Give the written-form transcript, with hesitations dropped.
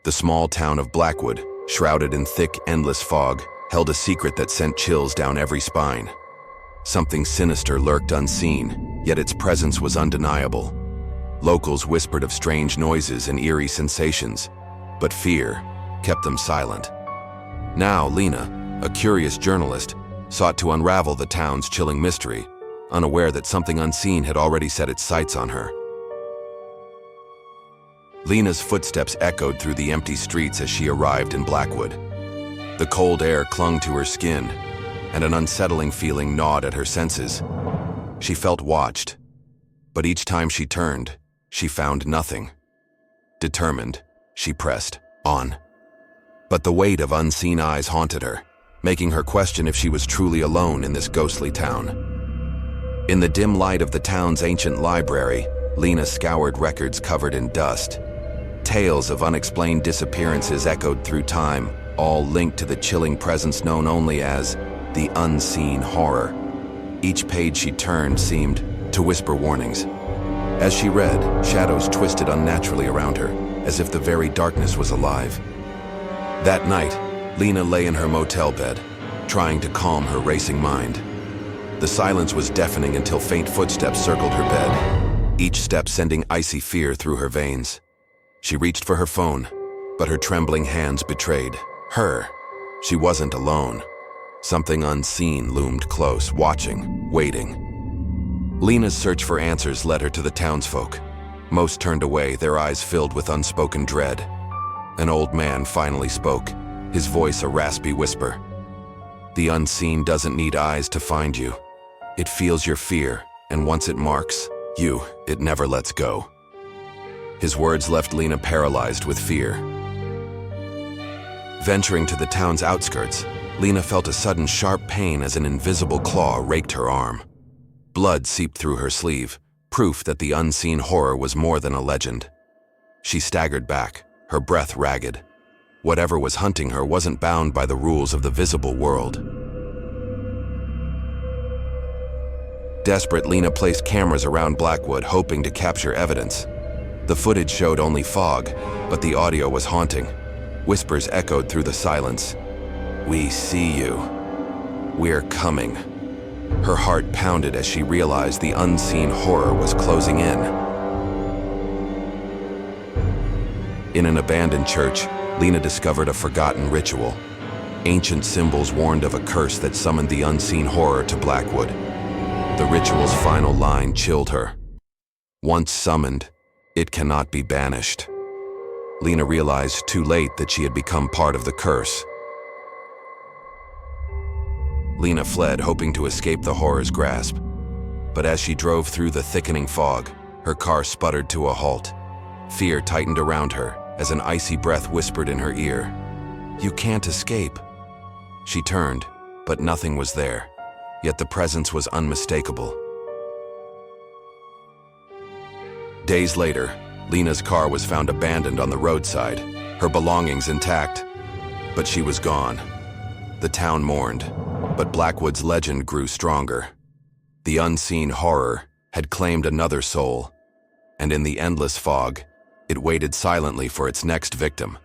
The small town of Blackwood, shrouded in thick, endless fog, held a secret that sent chills down every spine. Something sinister lurked unseen, yet its presence was undeniable. Locals whispered of strange noises and eerie sensations, but fear kept them silent. Now Lena, a curious journalist, sought to unravel the town's chilling mystery, unaware that something unseen had already set its sights on her. Lena's footsteps echoed through the empty streets as she arrived in Blackwood. The cold air clung to her skin, and an unsettling feeling gnawed at her senses. She felt watched, but each time she turned, she found nothing. Determined, she pressed on. But the weight of unseen eyes haunted her, making her question if she was truly alone in this ghostly town. In the dim light of the town's ancient library, Lena scoured records covered in dust. Tales of unexplained disappearances echoed through time, all linked to the chilling presence known only as the unseen horror. Each page she turned seemed to whisper warnings. As she read, shadows twisted unnaturally around her, as if the very darkness was alive. That night, Lena lay in her motel bed, trying to calm her racing mind. The silence was deafening until faint footsteps circled her bed, each step sending icy fear through her veins. She reached for her phone, but her trembling hands betrayed her. She wasn't alone. Something unseen loomed close, watching, waiting. Lena's search for answers led her to the townsfolk. Most turned away, their eyes filled with unspoken dread. An old man finally spoke, his voice a raspy whisper. The unseen doesn't need eyes to find you. It feels your fear, and once it marks you, it never lets go. His words left Lena paralyzed with fear. Venturing to the town's outskirts, Lena felt a sudden sharp pain as an invisible claw raked her arm. Blood seeped through her sleeve, proof that the unseen horror was more than a legend. She staggered back, her breath ragged. Whatever was hunting her wasn't bound by the rules of the visible world. Desperate, Lena placed cameras around Blackwood, hoping to capture evidence. The footage showed only fog, but the audio was haunting. Whispers echoed through the silence. "We see you. We're coming." Her heart pounded as she realized the unseen horror was closing in. In an abandoned church, Lena discovered a forgotten ritual. Ancient symbols warned of a curse that summoned the unseen horror to Blackwood. The ritual's final line chilled her. Once summoned, it cannot be banished. Lena realized too late that she had become part of the curse. Lena fled, hoping to escape the horror's grasp. But as she drove through the thickening fog, her car sputtered to a halt. Fear tightened around her as an icy breath whispered in her ear. "You can't escape." She turned, but nothing was there, yet the presence was unmistakable. Days later, Lena's car was found abandoned on the roadside, her belongings intact, but she was gone. The town mourned, but Blackwood's legend grew stronger. The unseen horror had claimed another soul, and in the endless fog, it waited silently for its next victim.